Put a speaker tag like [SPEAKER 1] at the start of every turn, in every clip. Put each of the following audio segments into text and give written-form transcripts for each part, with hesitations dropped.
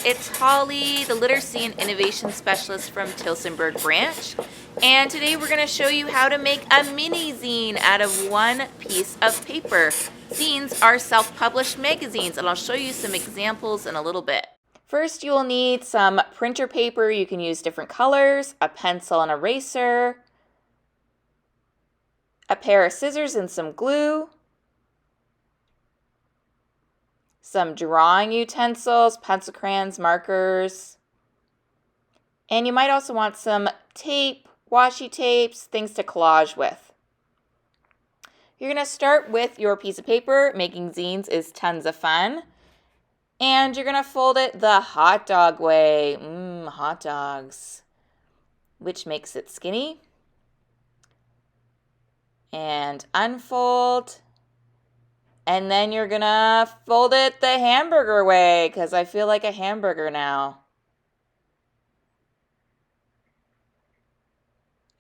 [SPEAKER 1] It's Holly, the Literacy and Innovation Specialist from Tilsonburg Branch. And today we're going to show you how to make a mini zine out of one piece of paper. Zines are self-published magazines, and I'll show you some examples in a little bit. First, you will need some printer paper. You can use different colors, a pencil and eraser, a pair of scissors and some glue, some drawing utensils, pencil, crayons, markers, and you might also want some tape, washi tapes, things to collage with. You're going to start with your piece of paper. Making zines is tons of fun. And you're going to fold it the hot dog way. Hot dogs. Which makes it skinny. And unfold. And then you're going to fold it the hamburger way, because I feel like a hamburger now.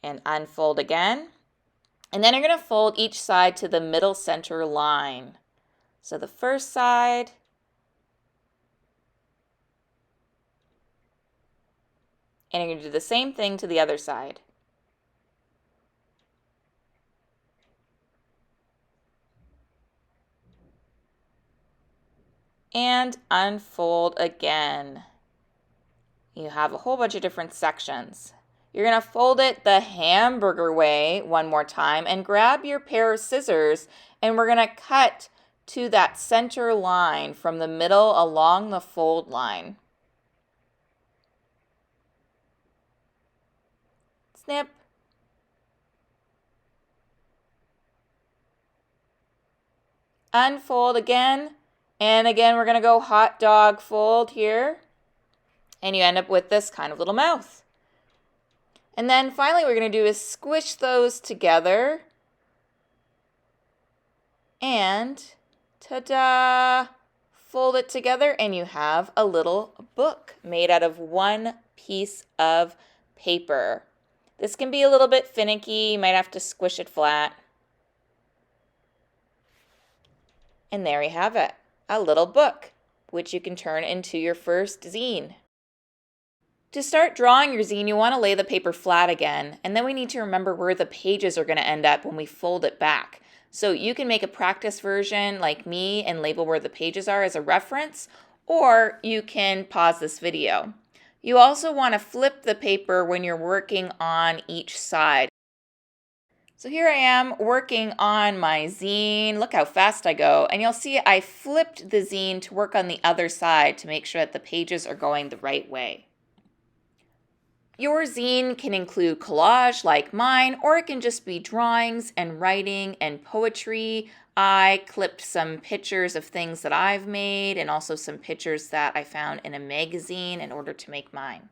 [SPEAKER 1] And unfold again. And then you're going to fold each side to the middle center line. So the first side, and you're going to do the same thing to the other side. And unfold again. You have a whole bunch of different sections. You're going to fold it the hamburger way one more time and grab your pair of scissors, and we're going to cut to that center line from the middle along the fold line. Snip. Unfold again. And again, we're going to go hot dog fold here. And you end up with this kind of little mouth. And then finally, what we're going to do is squish those together. And ta-da! Fold it together and you have a little book made out of one piece of paper. This can be a little bit finicky. You might have to squish it flat. And there you have it, a little book, which you can turn into your first zine. To start drawing your zine, you want to lay the paper flat again, and then we need to remember where the pages are going to end up when we fold it back. So you can make a practice version like me and label where the pages are as a reference, or you can pause this video. You also want to flip the paper when you're working on each side. So here I am working on my zine. Look how fast I go. And you'll see I flipped the zine to work on the other side to make sure that the pages are going the right way. Your zine can include collage like mine, or it can just be drawings and writing and poetry. I clipped some pictures of things that I've made and also some pictures that I found in a magazine in order to make mine.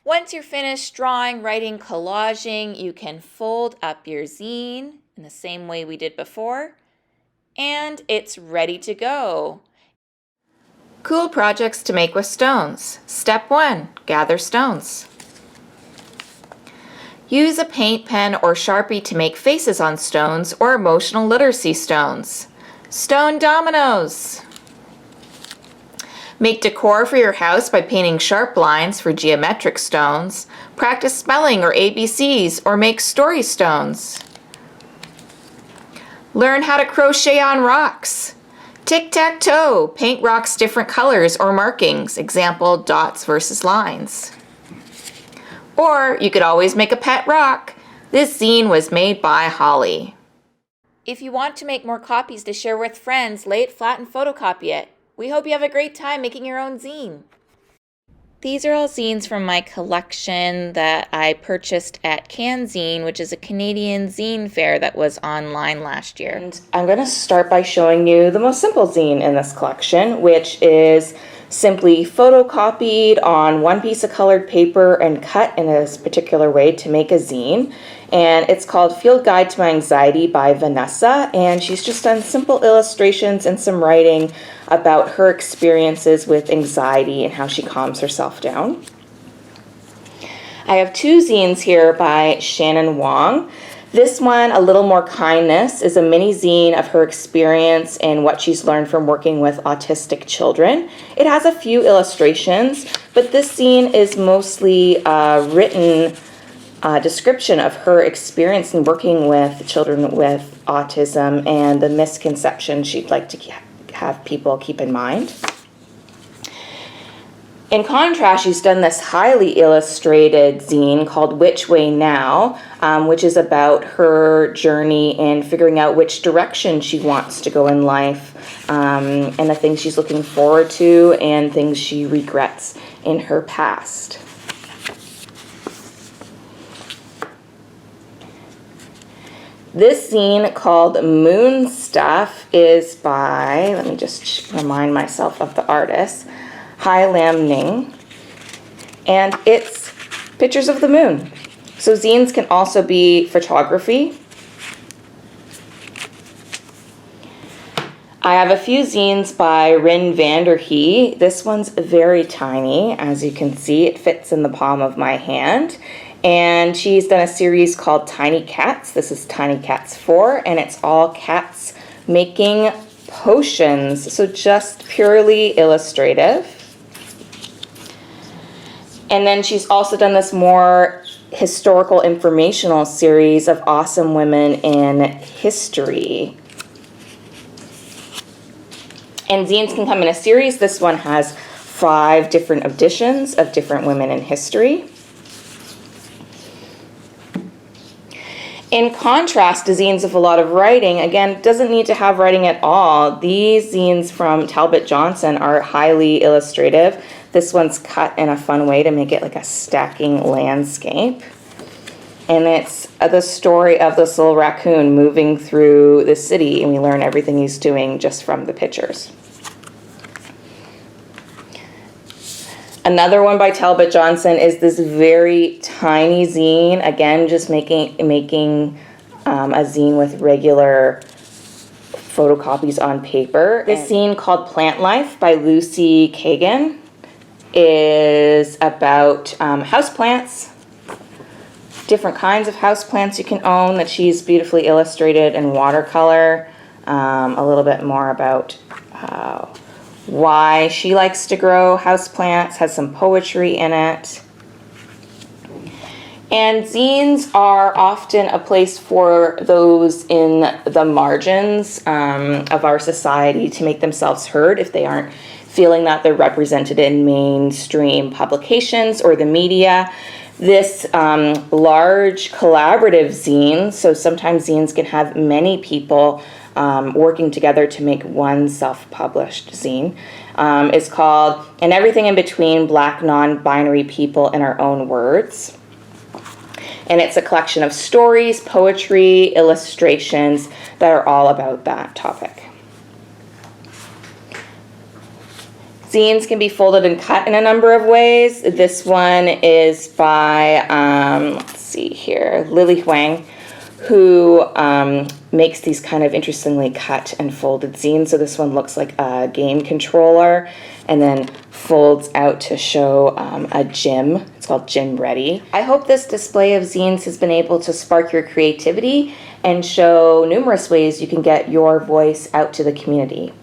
[SPEAKER 1] Once you're finished drawing, writing, collaging, you can fold up your zine in the same way we did before, and it's ready to go. Cool projects to make with stones. Step 1, gather stones. Use a paint pen or Sharpie to make faces on stones or emotional literacy stones. Stone dominoes. Make decor for your house by painting sharp lines for geometric stones. Practice spelling or ABCs, or make story stones. Learn how to crochet on rocks. Tic-tac-toe, paint rocks different colors or markings. Example, dots versus lines. Or you could always make a pet rock. This zine was made by Holly. If you want to make more copies to share with friends, lay it flat and photocopy it. We hope you have a great time making your own zine. These are all zines from my collection that I purchased at Zine, which is a Canadian zine fair that was online last year.
[SPEAKER 2] And I'm going to start by showing you the most simple zine in this collection, which is simply photocopied on one piece of colored paper and cut in a particular way to make a zine. And it's called Field Guide to My Anxiety by Vanessa, and she's just done simple illustrations and some writing about her experiences with anxiety and how she calms herself down. I have two zines here by Shannon Wong. This one, A Little More Kindness, is a mini zine of her experience and what she's learned from working with autistic children. It has a few illustrations, but this zine is mostly written description of her experience in working with children with autism and the misconceptions she'd like to have people keep in mind. In contrast, she's done this highly illustrated zine called Which Way Now, which is about her journey in figuring out which direction she wants to go in life, and the things she's looking forward to and things she regrets in her past. This zine called Moon Stuff is by, let me just remind myself of the artist, Hai Lam Ning, and it's pictures of the moon. So zines can also be photography. I have a few zines by Rin Vanderhee. This one's very tiny. As you can see, it fits in the palm of my hand. And she's done a series called Tiny Cats. This is Tiny Cats 4, and it's all cats making potions, so just purely illustrative. And then she's also done this more historical informational series of awesome women in history. And zines can come in a series. This one has 5 different editions of different women in history. In contrast to zines with a lot of writing, again, doesn't need to have writing at all. These zines from Talbot Johnson are highly illustrative. This one's cut in a fun way to make it like a stacking landscape. And it's the story of this little raccoon moving through the city, and we learn everything he's doing just from the pictures. Another one by Talbot Johnson is this very tiny zine, again just making a zine with regular photocopies on paper. This zine called Plant Life by Lucy Kagan is about houseplants, different kinds of houseplants you can own that she's beautifully illustrated in watercolor, a little bit more about why she likes to grow houseplants, has some poetry in it. And zines are often a place for those in the margins of our society to make themselves heard if they aren't feeling that they're represented in mainstream publications or the media. This large collaborative zine, so sometimes zines can have many people working together to make one self-published zine, is called And Everything in Between, Black Non-Binary People in Our Own Words. And it's a collection of stories, poetry, illustrations that are all about that topic. Zines can be folded and cut in a number of ways. This one is by, let's see here, Lily Huang, who makes these kind of interestingly cut and folded zines. So this one looks like a game controller and then folds out to show a gym. It's called Gym Ready. I hope this display of zines has been able to spark your creativity and show numerous ways you can get your voice out to the community.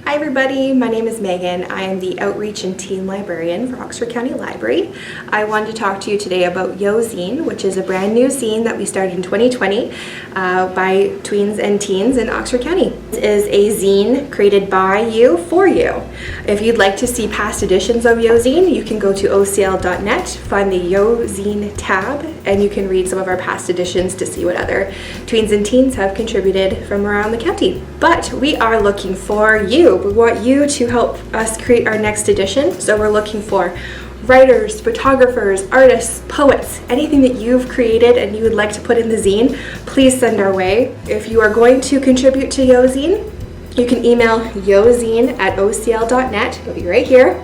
[SPEAKER 3] Hi everybody, my name is Megan. I am the Outreach and Teen Librarian for Oxford County Library. I wanted to talk to you today about YOZine, which is a brand new zine that we started in 2020 by tweens and teens in Oxford County. It is a zine created by you for you. If you'd like to see past editions of YOZine, you can go to ocl.net, find the YOZine tab, and you can read some of our past editions to see what other tweens and teens have contributed from around the county. But we are looking for you. you. We want you to help us create our next edition. So we're looking for writers, photographers, artists, poets, anything that you've created and you would like to put in the zine, please send our way. If you are going to contribute to YOZine, you can email yozine@ocl.net. It'll be right here.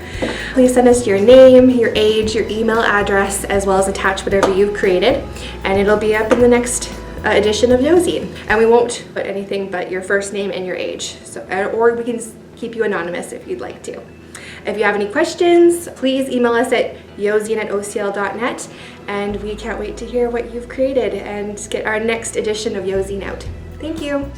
[SPEAKER 3] Please send us your name, your age, your email address, as well as attach whatever you've created, and it'll be up in the next edition of YOZine. And we won't put anything but your first name and your age. So, or we can keep you anonymous if you'd like to. If you have any questions, please email us at yozine@ocl.net, and we can't wait to hear what you've created and get our next edition of YOZine out. Thank you.